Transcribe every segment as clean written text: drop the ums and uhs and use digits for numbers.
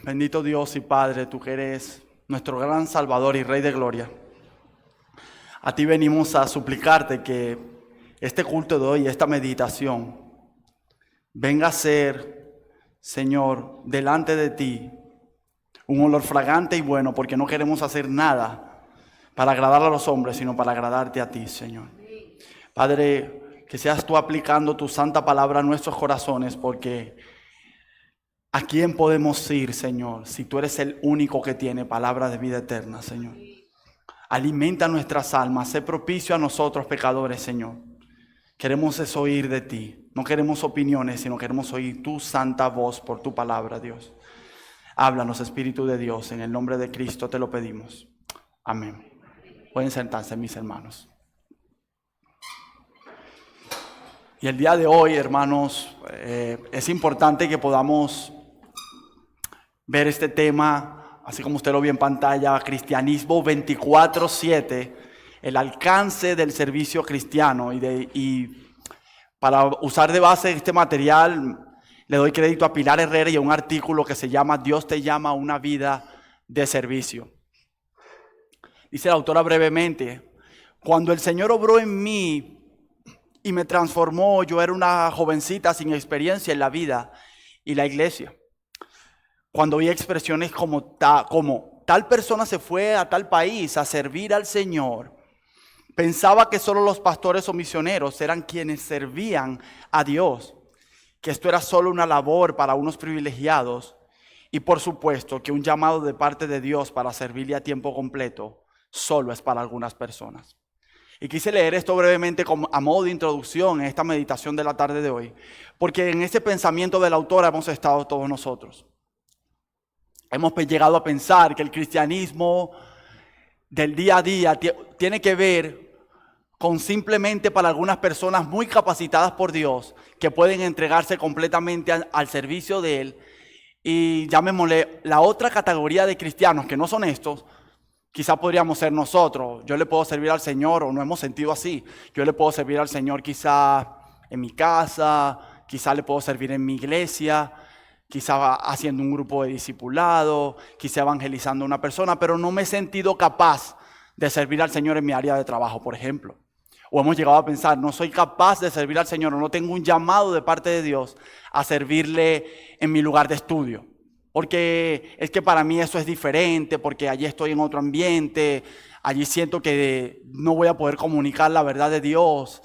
Bendito Dios y Padre, tú que eres nuestro gran Salvador y Rey de Gloria. A ti venimos a suplicarte que este culto de hoy, esta meditación, venga a ser, Señor, delante de ti, un olor fragante y bueno, porque no queremos hacer nada para agradar a los hombres, sino para agradarte a ti, Señor. Padre, que seas tú aplicando tu santa palabra a nuestros corazones, porque ¿a quién podemos ir, Señor, si tú eres el único que tiene palabra de vida eterna, Señor? Alimenta nuestras almas, sé propicio a nosotros pecadores, Señor. Queremos es oír de ti, no queremos opiniones, sino queremos oír tu santa voz por tu palabra, Dios. Háblanos, Espíritu de Dios, en el nombre de Cristo te lo pedimos. Amén. Pueden sentarse, mis hermanos. Y el día de hoy, hermanos, es importante que podamos ver este tema, así como usted lo vio en pantalla, Cristianismo 24/7, el alcance del servicio cristiano. Y para usar de base este material, le doy crédito a Pilar Herrera y a un artículo que se llama Dios te llama a una vida de servicio. Dice la autora brevemente: cuando el Señor obró en mí y me transformó, yo era una jovencita sin experiencia en la vida y la iglesia. Cuando vi expresiones como tal persona se fue a tal país a servir al Señor, pensaba que solo los pastores o misioneros eran quienes servían a Dios, que esto era solo una labor para unos privilegiados y por supuesto que un llamado de parte de Dios para servirle a tiempo completo solo es para algunas personas. Y quise leer esto brevemente a modo de introducción en esta meditación de la tarde de hoy, porque en ese pensamiento de la autora hemos estado todos nosotros. Hemos llegado a pensar que el cristianismo del día a día tiene que ver con simplemente para algunas personas muy capacitadas por Dios que pueden entregarse completamente al servicio de Él. Y llamémosle la otra categoría de cristianos que no son estos, quizá podríamos ser nosotros. Yo le puedo servir al Señor, o no hemos sentido así. Yo le puedo servir al Señor quizá en mi casa, quizá le puedo servir en mi iglesia, quizá haciendo un grupo de discipulado, quizá evangelizando a una persona, pero no me he sentido capaz de servir al Señor en mi área de trabajo, por ejemplo. O hemos llegado a pensar, no soy capaz de servir al Señor, o no tengo un llamado de parte de Dios a servirle en mi lugar de estudio. Porque es que para mí eso es diferente, porque allí estoy en otro ambiente, allí siento que no voy a poder comunicar la verdad de Dios.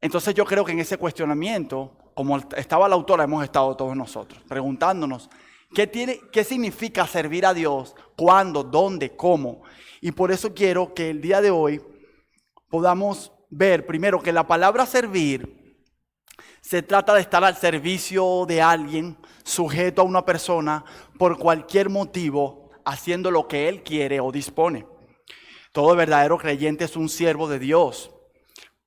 Entonces yo creo que en ese cuestionamiento, como estaba la autora, hemos estado todos nosotros preguntándonos, ¿qué significa servir a Dios? ¿Cuándo? ¿Dónde? ¿Cómo? Y por eso quiero que el día de hoy podamos ver primero que la palabra servir se trata de estar al servicio de alguien, sujeto a una persona, por cualquier motivo, haciendo lo que Él quiere o dispone. Todo verdadero creyente es un siervo de Dios,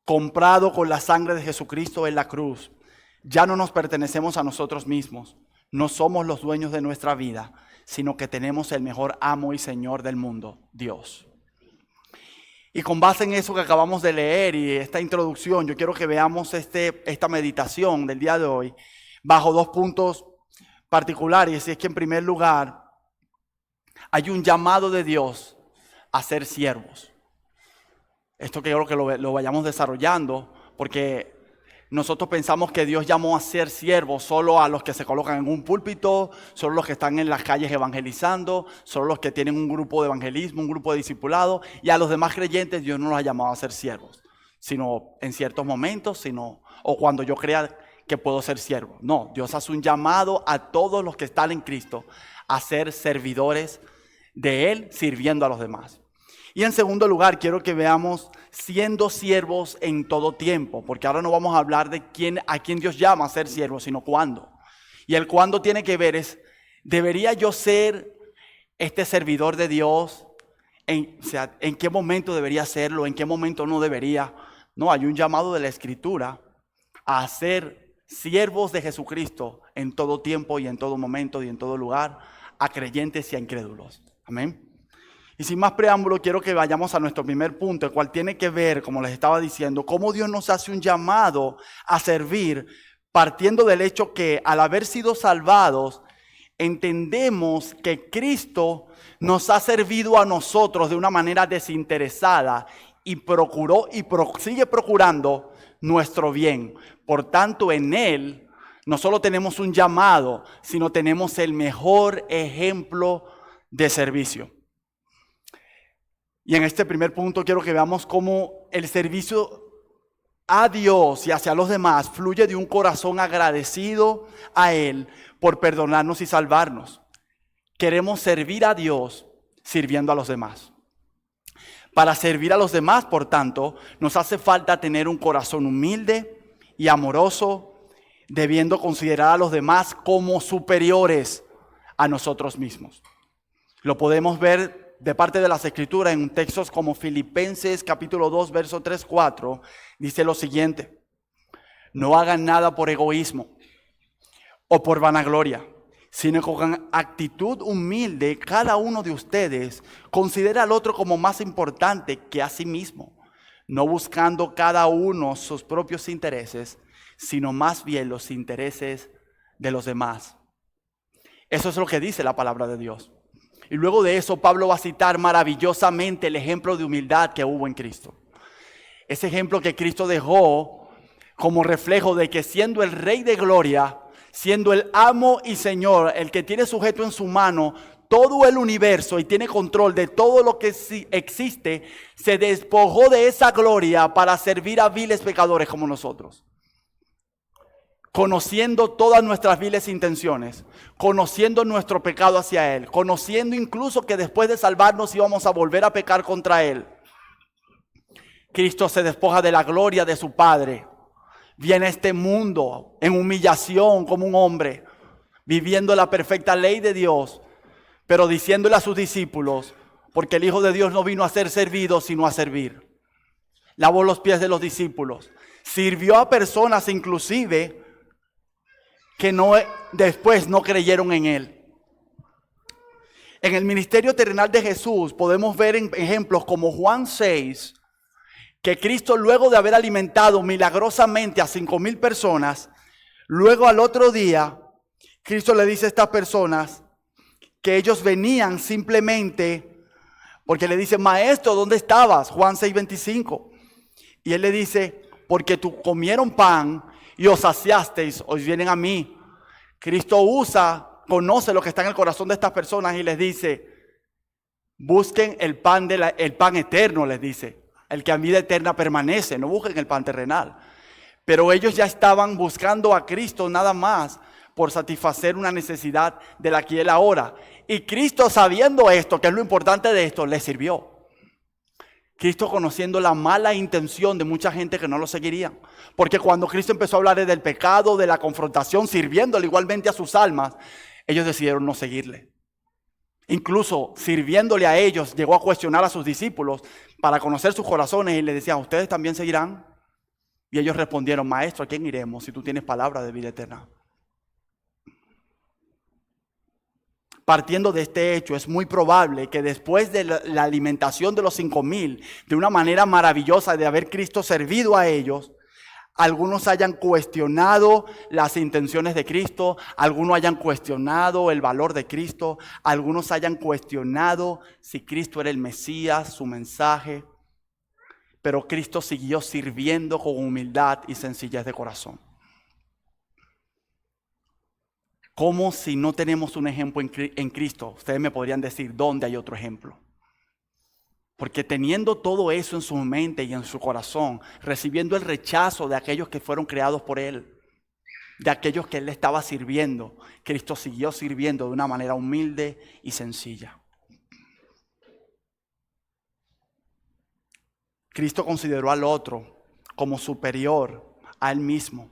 comprado con la sangre de Jesucristo en la cruz. Ya no nos pertenecemos a nosotros mismos, no somos los dueños de nuestra vida, sino que tenemos el mejor amo y Señor del mundo, Dios. Y con base en eso que acabamos de leer y esta introducción, yo quiero que veamos esta meditación del día de hoy bajo dos puntos particulares. Y es que en primer lugar, hay un llamado de Dios a ser siervos. Esto que yo creo que lo vayamos desarrollando, porque nosotros pensamos que Dios llamó a ser siervos solo a los que se colocan en un púlpito, solo los que están en las calles evangelizando, solo los que tienen un grupo de evangelismo, un grupo de discipulado, y a los demás creyentes Dios no los ha llamado a ser siervos, sino en ciertos momentos, o cuando yo crea que puedo ser siervo. No, Dios hace un llamado a todos los que están en Cristo a ser servidores de Él, sirviendo a los demás. Y en segundo lugar, quiero que veamos siendo siervos en todo tiempo, porque ahora no vamos a hablar de a quién Dios llama a ser siervo, sino cuándo. Y el cuándo tiene que ver ¿debería yo ser este servidor de Dios? ¿En qué momento debería serlo? ¿En qué momento no debería? No, hay un llamado de la Escritura a ser siervos de Jesucristo en todo tiempo y en todo momento y en todo lugar, a creyentes y a incrédulos. Amén. Y sin más preámbulo, quiero que vayamos a nuestro primer punto, el cual tiene que ver, como les estaba diciendo, cómo Dios nos hace un llamado a servir, partiendo del hecho que al haber sido salvados, entendemos que Cristo nos ha servido a nosotros de una manera desinteresada y procuró y sigue procurando nuestro bien. Por tanto, en Él no solo tenemos un llamado, sino tenemos el mejor ejemplo de servicio. Y en este primer punto quiero que veamos cómo el servicio a Dios y hacia los demás fluye de un corazón agradecido a Él por perdonarnos y salvarnos. Queremos servir a Dios sirviendo a los demás. Para servir a los demás, por tanto, nos hace falta tener un corazón humilde y amoroso, debiendo considerar a los demás como superiores a nosotros mismos. Lo podemos ver de parte de las Escrituras en textos como Filipenses capítulo 2, verso 3, 4, dice lo siguiente: no hagan nada por egoísmo o por vanagloria, sino con actitud humilde cada uno de ustedes considera al otro como más importante que a sí mismo, no buscando cada uno sus propios intereses, sino más bien los intereses de los demás. Eso es lo que dice la palabra de Dios. Y luego de eso, Pablo va a citar maravillosamente el ejemplo de humildad que hubo en Cristo. Ese ejemplo que Cristo dejó como reflejo de que siendo el Rey de Gloria, siendo el amo y Señor, el que tiene sujeto en su mano todo el universo y tiene control de todo lo que existe, se despojó de esa gloria para servir a viles pecadores como nosotros. Conociendo todas nuestras viles intenciones, conociendo nuestro pecado hacia Él, conociendo incluso que después de salvarnos íbamos a volver a pecar contra Él. Cristo se despoja de la gloria de su Padre, viene a este mundo en humillación como un hombre, viviendo la perfecta ley de Dios, pero diciéndole a sus discípulos, porque el Hijo de Dios no vino a ser servido, sino a servir. Lavó los pies de los discípulos, sirvió a personas inclusive que después no creyeron en Él. En el ministerio terrenal de Jesús podemos ver ejemplos como Juan 6, que Cristo, luego de haber alimentado milagrosamente a 5,000 personas, luego al otro día, Cristo le dice a estas personas que ellos venían simplemente porque le dice: maestro, ¿dónde estabas? Juan 6:25. Y Él le dice: porque tú comieron pan y os saciasteis, os vienen a mí. Cristo conoce lo que está en el corazón de estas personas y les dice: busquen el pan eterno, les dice. El que a vida eterna permanece, no busquen el pan terrenal. Pero ellos ya estaban buscando a Cristo nada más por satisfacer una necesidad del aquí y el ahora. Y Cristo, sabiendo esto, que es lo importante de esto, les sirvió. Cristo, conociendo la mala intención de mucha gente que no lo seguiría. Porque cuando Cristo empezó a hablar del pecado, de la confrontación, sirviéndole igualmente a sus almas, ellos decidieron no seguirle. Incluso sirviéndole a ellos, llegó a cuestionar a sus discípulos para conocer sus corazones y les decía: ¿ustedes también seguirán? Y ellos respondieron: maestro, ¿a quién iremos si tú tienes palabra de vida eterna? Partiendo de este hecho, es muy probable que después de la alimentación de los 5,000, de una manera maravillosa de haber Cristo servido a ellos, algunos hayan cuestionado las intenciones de Cristo, algunos hayan cuestionado el valor de Cristo, algunos hayan cuestionado si Cristo era el Mesías, su mensaje. Pero Cristo siguió sirviendo con humildad y sencillez de corazón. ¿Cómo si no tenemos un ejemplo en Cristo? Ustedes me podrían decir, ¿dónde hay otro ejemplo? Porque teniendo todo eso en su mente y en su corazón, recibiendo el rechazo de aquellos que fueron creados por Él, de aquellos que Él le estaba sirviendo, Cristo siguió sirviendo de una manera humilde y sencilla. Cristo consideró al otro como superior a Él mismo.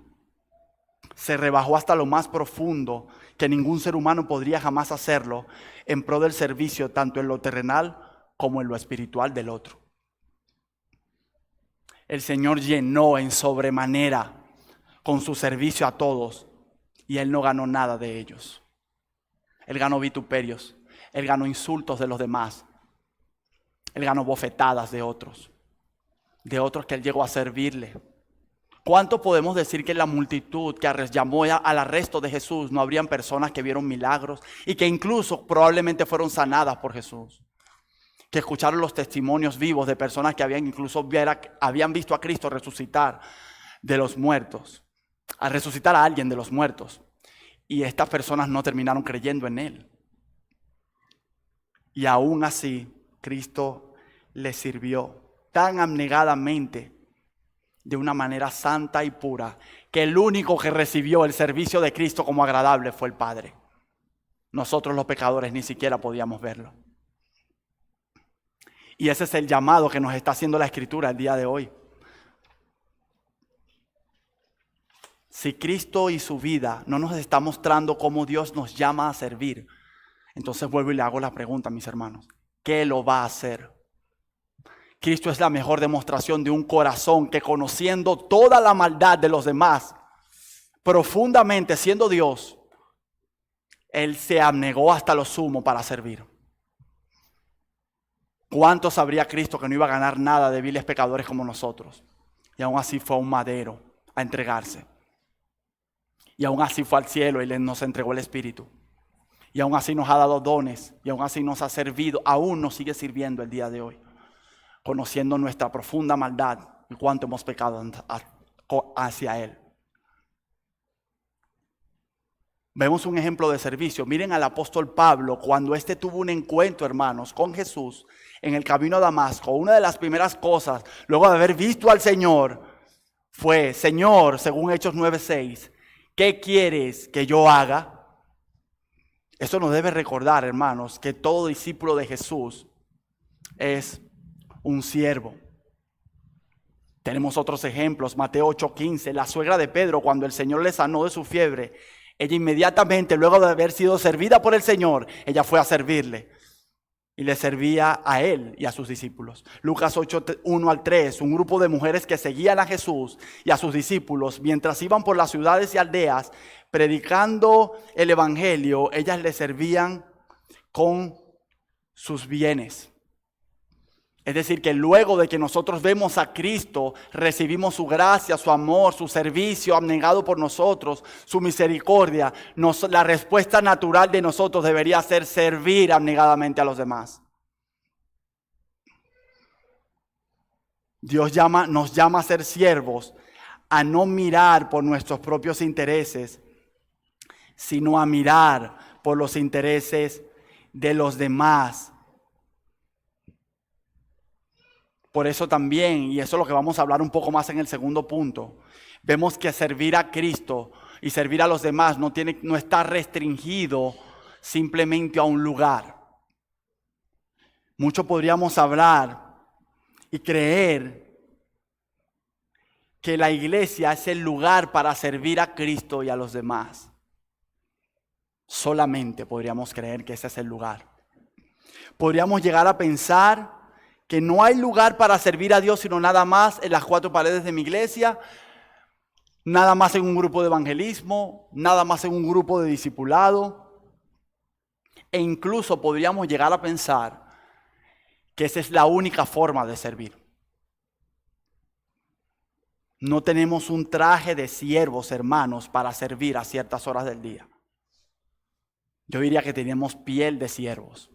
Se rebajó hasta lo más profundo, que ningún ser humano podría jamás hacerlo, en pro del servicio tanto en lo terrenal como en lo espiritual del otro. El Señor llenó en sobremanera con su servicio a todos y Él no ganó nada de ellos. Él ganó vituperios, Él ganó insultos de los demás, Él ganó bofetadas de otros que Él llegó a servirle. ¿Cuánto podemos decir que en la multitud que llamó al arresto de Jesús no habrían personas que vieron milagros y que incluso probablemente fueron sanadas por Jesús? Que escucharon los testimonios vivos de personas que habían visto a Cristo resucitar de los muertos, a resucitar a alguien de los muertos. Y estas personas no terminaron creyendo en Él. Y aún así, Cristo les sirvió tan abnegadamente, de una manera santa y pura, que el único que recibió el servicio de Cristo como agradable fue el Padre. Nosotros los pecadores ni siquiera podíamos verlo. Y ese es el llamado que nos está haciendo la Escritura el día de hoy. Si Cristo y su vida no nos está mostrando cómo Dios nos llama a servir, entonces vuelvo y le hago la pregunta, mis hermanos: ¿qué lo va a hacer? Cristo es la mejor demostración de un corazón que, conociendo toda la maldad de los demás, profundamente siendo Dios, Él se abnegó hasta lo sumo para servir. ¿Cuánto sabría Cristo que no iba a ganar nada de viles pecadores como nosotros? Y aún así fue a un madero a entregarse. Y aún así fue al cielo y nos entregó el Espíritu. Y aún así nos ha dado dones. Y aún así nos ha servido. Aún nos sigue sirviendo el día de hoy, conociendo nuestra profunda maldad y cuánto hemos pecado hacia Él. Vemos un ejemplo de servicio. Miren al apóstol Pablo, cuando éste tuvo un encuentro, hermanos, con Jesús en el camino a Damasco. Una de las primeras cosas, luego de haber visto al Señor, fue: Señor, según Hechos 9:6, ¿qué quieres que yo haga? Esto nos debe recordar, hermanos, que todo discípulo de Jesús es un siervo. Tenemos otros ejemplos. Mateo 8:15, la suegra de Pedro, cuando el Señor le sanó de su fiebre, ella inmediatamente, luego de haber sido servida por el Señor, ella fue a servirle y le servía a él y a sus discípulos. Lucas 8:1-3, un grupo de mujeres que seguían a Jesús y a sus discípulos mientras iban por las ciudades y aldeas predicando el evangelio. Ellas le servían con sus bienes. Es decir, que luego de que nosotros vemos a Cristo, recibimos su gracia, su amor, su servicio abnegado por nosotros, su misericordia, la respuesta natural de nosotros debería ser servir abnegadamente a los demás. Dios nos llama a ser siervos, a no mirar por nuestros propios intereses, sino a mirar por los intereses de los demás. Por eso también, y eso es lo que vamos a hablar un poco más en el segundo punto, vemos que servir a Cristo y servir a los demás no está restringido simplemente a un lugar. Mucho podríamos hablar y creer que la iglesia es el lugar para servir a Cristo y a los demás. Solamente podríamos creer que ese es el lugar. Podríamos llegar a pensar que no hay lugar para servir a Dios sino nada más en las cuatro paredes de mi iglesia, nada más en un grupo de evangelismo, nada más en un grupo de discipulado. E incluso podríamos llegar a pensar que esa es la única forma de servir. No tenemos un traje de siervos, hermanos, para servir a ciertas horas del día. Yo diría que tenemos piel de siervos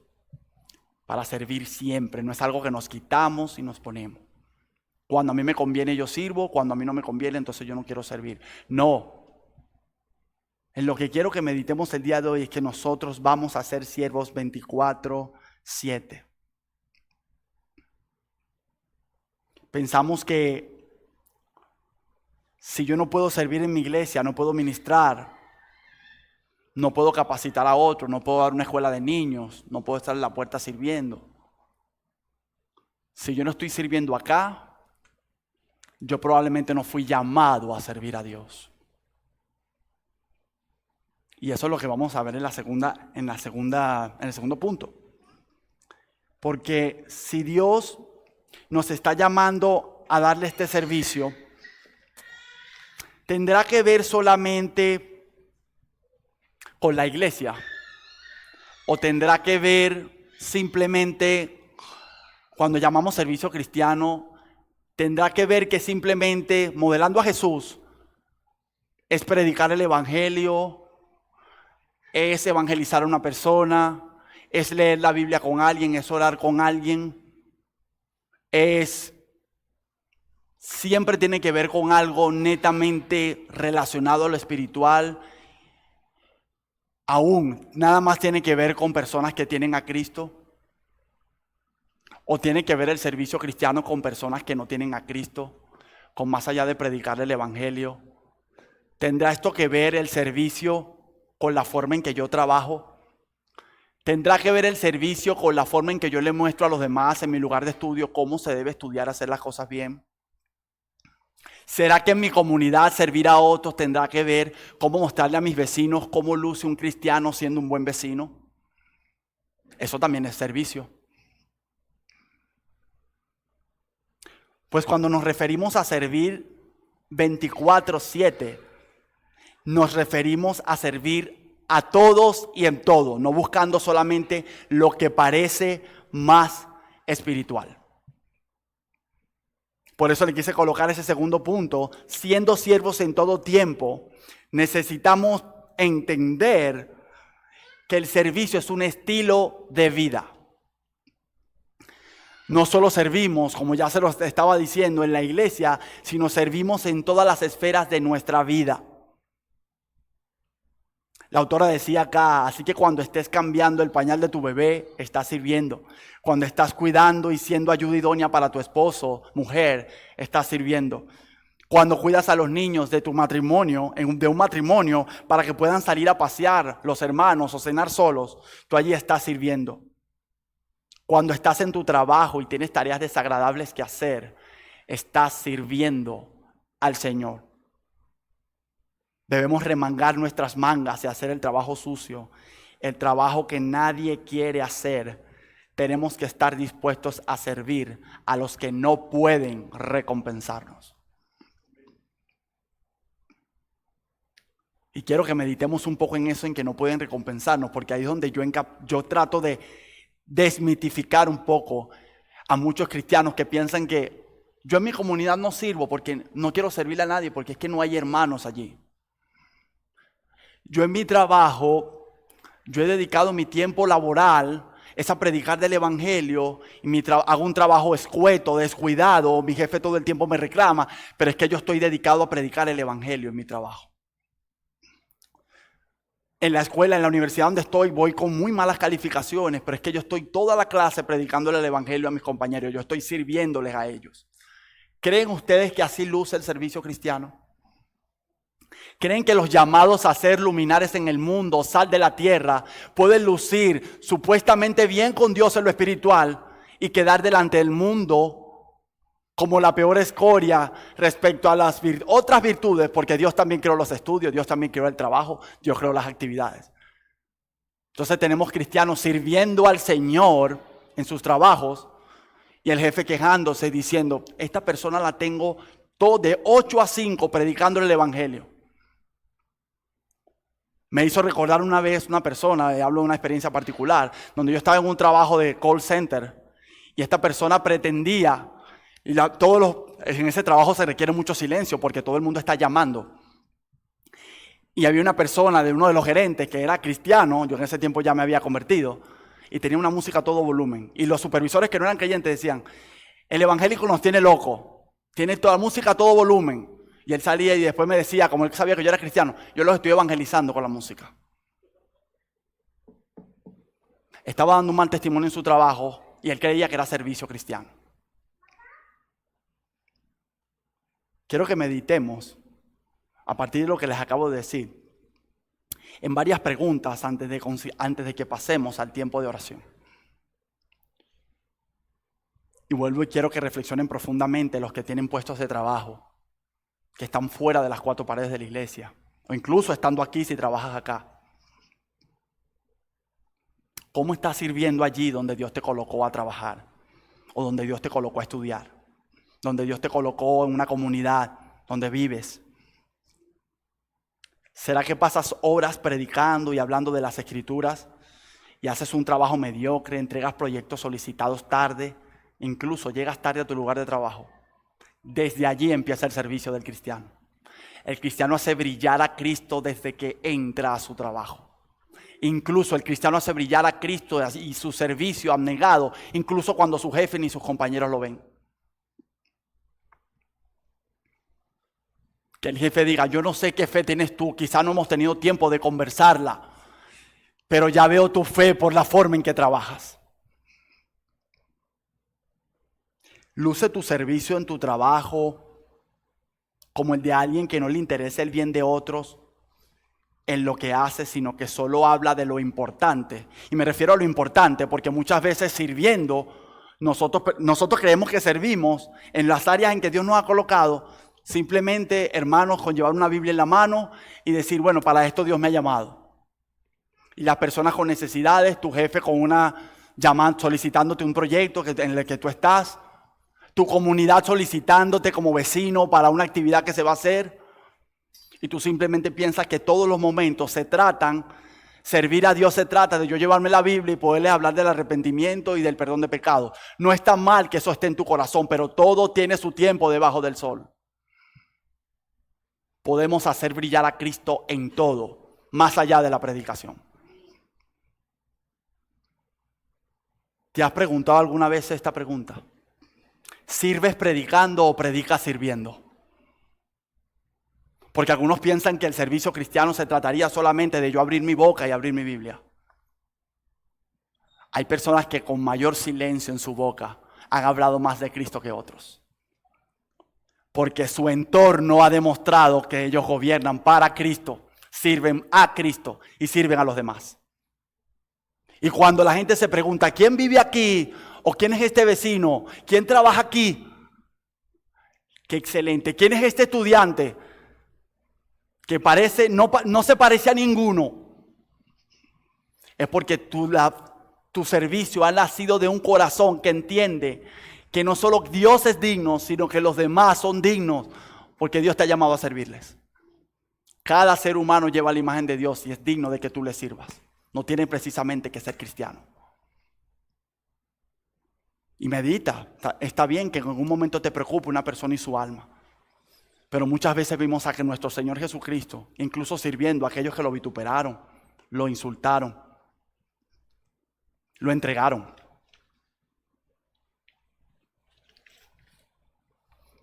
para servir siempre. No es algo que nos quitamos y nos ponemos. Cuando a mí me conviene yo sirvo, cuando a mí no me conviene entonces yo no quiero servir. No. En lo que quiero que meditemos el día de hoy es que nosotros vamos a ser siervos 24/7. Pensamos que si yo no puedo servir en mi iglesia, no puedo ministrar, no puedo capacitar a otros, no puedo dar una escuela de niños, no puedo estar en la puerta sirviendo. Si yo no estoy sirviendo acá, yo probablemente no fui llamado a servir a Dios. Y eso es lo que vamos a ver en el segundo punto. Porque si Dios nos está llamando a darle este servicio, tendrá que ver solamente con la iglesia, o tendrá que ver simplemente, cuando llamamos servicio cristiano, tendrá que ver que simplemente modelando a Jesús es predicar el evangelio, es evangelizar a una persona, es leer la Biblia con alguien, es orar con alguien, siempre tiene que ver con algo netamente relacionado a lo espiritual. Aún nada más tiene que ver con personas que tienen a Cristo, o tiene que ver el servicio cristiano con personas que no tienen a Cristo, con más allá de predicar el evangelio. ¿Tendrá esto que ver el servicio con la forma en que yo trabajo? ¿Tendrá que ver el servicio con la forma en que yo le muestro a los demás en mi lugar de estudio cómo se debe estudiar, hacer las cosas bien? ¿Será que en mi comunidad servir a otros tendrá que ver cómo mostrarle a mis vecinos cómo luce un cristiano siendo un buen vecino? Eso también es servicio. Pues cuando nos referimos a servir 24/7, nos referimos a servir a todos y en todo, no buscando solamente lo que parece más espiritual. Por eso le quise colocar ese segundo punto. Siendo siervos en todo tiempo, necesitamos entender que el servicio es un estilo de vida. No solo servimos, como ya se lo estaba diciendo, en la iglesia, sino servimos en todas las esferas de nuestra vida. La autora decía acá, así que cuando estés cambiando el pañal de tu bebé, estás sirviendo. Cuando estás cuidando y siendo ayuda idónea para tu esposo, mujer, estás sirviendo. Cuando cuidas a los niños de tu matrimonio, de un matrimonio, para que puedan salir a pasear los hermanos o cenar solos, tú allí estás sirviendo. Cuando estás en tu trabajo y tienes tareas desagradables que hacer, estás sirviendo al Señor. Debemos remangar nuestras mangas y hacer el trabajo sucio, el trabajo que nadie quiere hacer. Tenemos que estar dispuestos a servir a los que no pueden recompensarnos. Y quiero que meditemos un poco en eso, en que no pueden recompensarnos, porque ahí es donde yo trato de desmitificar un poco a muchos cristianos que piensan que yo en mi comunidad no sirvo porque no quiero servirle a nadie, porque es que no hay hermanos allí. Yo en mi trabajo, yo he dedicado mi tiempo laboral es a predicar del evangelio, y hago un trabajo escueto, descuidado, mi jefe todo el tiempo me reclama, pero es que yo estoy dedicado a predicar el evangelio en mi trabajo. En la escuela, en la universidad donde estoy, voy con muy malas calificaciones, pero es que yo estoy toda la clase predicándole el evangelio a mis compañeros, yo estoy sirviéndoles a ellos. ¿Creen ustedes que así luce el servicio cristiano? ¿Creen que los llamados a ser luminares en el mundo, sal de la tierra, pueden lucir supuestamente bien con Dios en lo espiritual y quedar delante del mundo como la peor escoria respecto a las otras virtudes? Porque Dios también creó los estudios, Dios también creó el trabajo, Dios creó las actividades. Entonces tenemos cristianos sirviendo al Señor en sus trabajos y el jefe quejándose diciendo, esta persona la tengo todo de 8 a 5 predicando el evangelio. Me hizo recordar una vez una persona, hablo de una experiencia particular, donde yo estaba en un trabajo de call center y esta persona pretendía, en ese trabajo se requiere mucho silencio porque todo el mundo está llamando. Y había una persona de uno de los gerentes que era cristiano, yo en ese tiempo ya me había convertido, y tenía una música a todo volumen. Y los supervisores que no eran creyentes decían, el evangélico nos tiene loco, tiene toda la música a todo volumen. Y él salía y después me decía, como él sabía que yo era cristiano, yo los estoy evangelizando con la música. Estaba dando un mal testimonio en su trabajo y él creía que era servicio cristiano. Quiero que meditemos, a partir de lo que les acabo de decir, en varias preguntas antes de que pasemos al tiempo de oración. Y vuelvo y quiero que reflexionen profundamente los que tienen puestos de trabajo, que están fuera de las 4 paredes de la iglesia, o incluso estando aquí si trabajas acá. ¿Cómo estás sirviendo allí donde Dios te colocó a trabajar? O donde Dios te colocó a estudiar, donde Dios te colocó en una comunidad donde vives. ¿Será que pasas horas predicando y hablando de las Escrituras y haces un trabajo mediocre, entregas proyectos solicitados tarde, incluso llegas tarde a tu lugar de trabajo? Desde allí empieza el servicio del cristiano. El cristiano hace brillar a Cristo desde que entra a su trabajo. Incluso el cristiano hace brillar a Cristo y su servicio abnegado, incluso cuando su jefe ni sus compañeros lo ven. Que el jefe diga, yo no sé qué fe tienes tú, quizá no hemos tenido tiempo de conversarla, pero ya veo tu fe por la forma en que trabajas. Luce tu servicio en tu trabajo como el de alguien que no le interesa el bien de otros en lo que hace, sino que solo habla de lo importante. Y me refiero a lo importante porque muchas veces sirviendo, nosotros creemos que servimos en las áreas en que Dios nos ha colocado, simplemente, hermanos, con llevar una Biblia en la mano y decir, bueno, para esto Dios me ha llamado. Y las personas con necesidades, tu jefe con una llamada, solicitándote un proyecto en el que tú estás, tu comunidad solicitándote como vecino para una actividad que se va a hacer. Y tú simplemente piensas que todos los momentos se tratan, servir a Dios se trata de yo llevarme la Biblia y poderles hablar del arrepentimiento y del perdón de pecados. No está mal que eso esté en tu corazón, pero todo tiene su tiempo debajo del sol. Podemos hacer brillar a Cristo en todo, más allá de la predicación. ¿Te has preguntado alguna vez esta pregunta? ¿Sirves predicando o predicas sirviendo? Porque algunos piensan que el servicio cristiano se trataría solamente de yo abrir mi boca y abrir mi Biblia. Hay personas que con mayor silencio en su boca han hablado más de Cristo que otros. Porque su entorno ha demostrado que ellos gobiernan para Cristo, sirven a Cristo y sirven a los demás. Y cuando la gente se pregunta, ¿quién vive aquí? ¿O quién es este vecino? ¿Quién trabaja aquí? ¡Qué excelente! ¿Quién es este estudiante? Que no se parece a ninguno. Es porque tu servicio ha nacido de un corazón que entiende que no solo Dios es digno, sino que los demás son dignos, porque Dios te ha llamado a servirles. Cada ser humano lleva la imagen de Dios y es digno de que tú le sirvas. No tiene precisamente que ser cristiano. Y medita. Está bien que en algún momento te preocupe una persona y su alma. Pero muchas veces vimos a que nuestro Señor Jesucristo, incluso sirviendo a aquellos que lo vituperaron, lo insultaron, lo entregaron.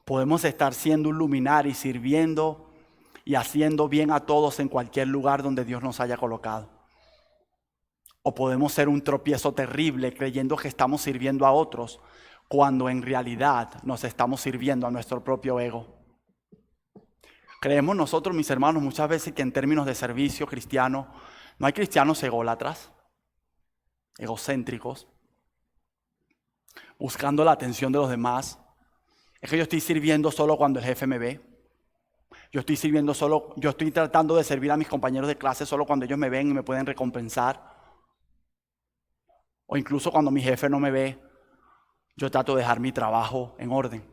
Podemos estar siendo un luminario y sirviendo y haciendo bien a todos en cualquier lugar donde Dios nos haya colocado. O podemos ser un tropiezo terrible creyendo que estamos sirviendo a otros cuando en realidad nos estamos sirviendo a nuestro propio ego. Creemos nosotros, mis hermanos, muchas veces que en términos de servicio cristiano, no hay cristianos ególatras, egocéntricos, buscando la atención de los demás. Es que yo estoy sirviendo solo cuando el jefe me ve. Yo estoy tratando de servir a mis compañeros de clase solo cuando ellos me ven y me pueden recompensar. O incluso cuando mi jefe no me ve, yo trato de dejar mi trabajo en orden.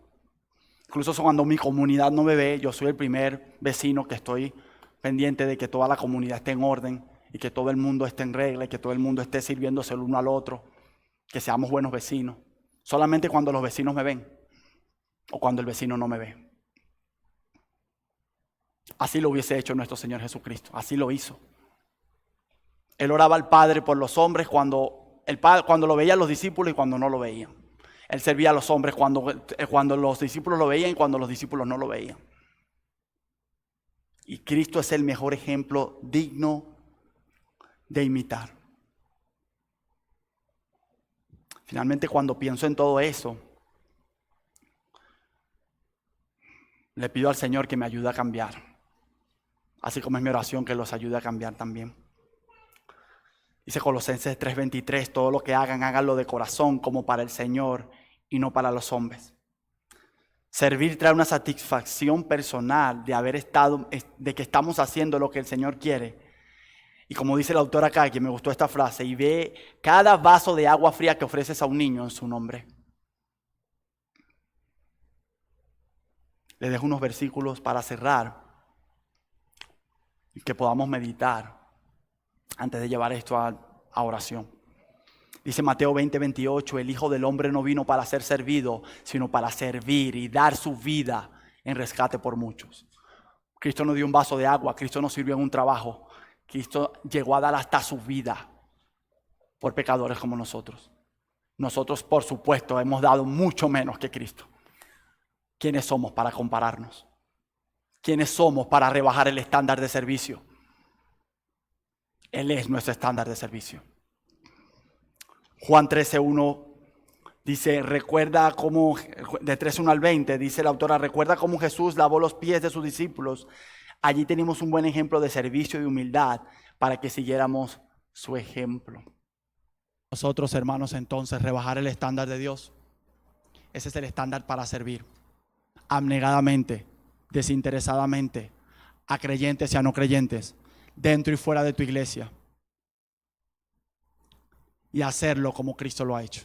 Incluso cuando mi comunidad no me ve, yo soy el primer vecino que estoy pendiente de que toda la comunidad esté en orden y que todo el mundo esté en regla y que todo el mundo esté sirviéndose el uno al otro, que seamos buenos vecinos. Solamente cuando los vecinos me ven o cuando el vecino no me ve. Así lo hubiese hecho nuestro Señor Jesucristo, así lo hizo. Él oraba al Padre por los hombres cuando lo veían los discípulos y cuando no lo veían. Él servía a los hombres cuando los discípulos lo veían y cuando los discípulos no lo veían. Y Cristo es el mejor ejemplo digno de imitar. Finalmente, cuando pienso en todo eso, le pido al Señor que me ayude a cambiar. Así como es mi oración, que los ayude a cambiar también. Dice Colosenses 3:23, todo lo que hagan, háganlo de corazón como para el Señor y no para los hombres. Servir trae una satisfacción personal de que estamos haciendo lo que el Señor quiere. Y como dice el autor acá, que me gustó esta frase, y ve cada vaso de agua fría que ofreces a un niño en su nombre. Les dejo unos versículos para cerrar y que podamos meditar antes de llevar esto a oración. Dice Mateo 20:28, el Hijo del Hombre no vino para ser servido, sino para servir y dar su vida en rescate por muchos. Cristo no dio un vaso de agua, Cristo no sirvió en un trabajo. Cristo llegó a dar hasta su vida por pecadores como nosotros. Nosotros, por supuesto, hemos dado mucho menos que Cristo. ¿Quiénes somos para compararnos? ¿Quiénes somos para rebajar el estándar de servicio? Él es nuestro estándar de servicio. Juan 13:1 dice, recuerda cómo, de 13:1 al 20, dice la autora, recuerda cómo Jesús lavó los pies de sus discípulos. Allí tenemos un buen ejemplo de servicio y de humildad para que siguiéramos su ejemplo. Nosotros, hermanos, entonces, rebajar el estándar de Dios. Ese es el estándar para servir. Abnegadamente, desinteresadamente, a creyentes y a no creyentes, dentro y fuera de tu iglesia. Y hacerlo como Cristo lo ha hecho.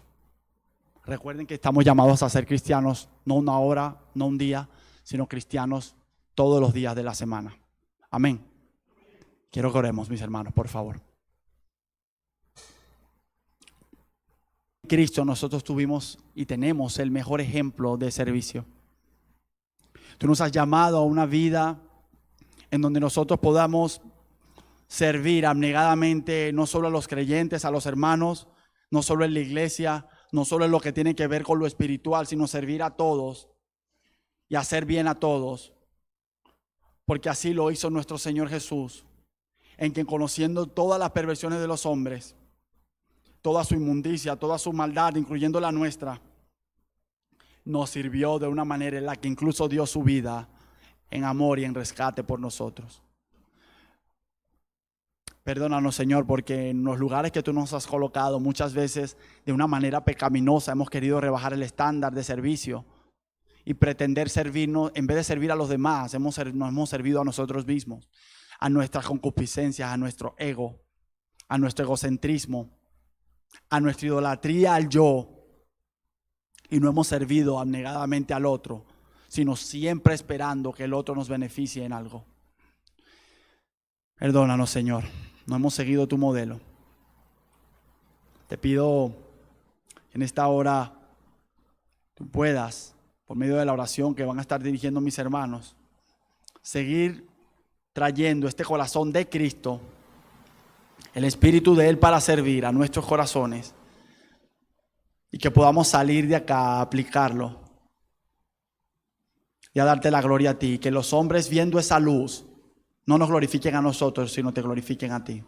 Recuerden que estamos llamados a ser cristianos, no una hora, no un día, sino cristianos todos los días de la semana. Amén. Quiero que oremos, mis hermanos, por favor. En Cristo nosotros tuvimos y tenemos el mejor ejemplo de servicio. Tú nos has llamado a una vida en donde nosotros podamos servir abnegadamente no solo a los creyentes, a los hermanos, no solo en la iglesia, no solo en lo que tiene que ver con lo espiritual, sino servir a todos y hacer bien a todos. Porque así lo hizo nuestro Señor Jesús, en quien conociendo todas las perversiones de los hombres, toda su inmundicia, toda su maldad, incluyendo la nuestra, nos sirvió de una manera en la que incluso dio su vida en amor y en rescate por nosotros. Perdónanos, Señor, porque en los lugares que tú nos has colocado muchas veces de una manera pecaminosa hemos querido rebajar el estándar de servicio y pretender servirnos, en vez de servir a los demás, nos hemos servido a nosotros mismos, a nuestras concupiscencias, a nuestro ego, a nuestro egocentrismo, a nuestra idolatría al yo, y no hemos servido abnegadamente al otro, sino siempre esperando que el otro nos beneficie en algo. Perdónanos, Señor. No hemos seguido tu modelo. Te pido en esta hora tú puedas, por medio de la oración que van a estar dirigiendo mis hermanos, seguir trayendo este corazón de Cristo, el Espíritu de Él para servir a nuestros corazones, y que podamos salir de acá a aplicarlo y a darte la gloria a ti. Que los hombres, viendo esa luz, no nos glorifiquen a nosotros, sino te glorifiquen a ti.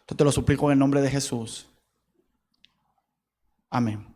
Yo te lo suplico en el nombre de Jesús. Amén.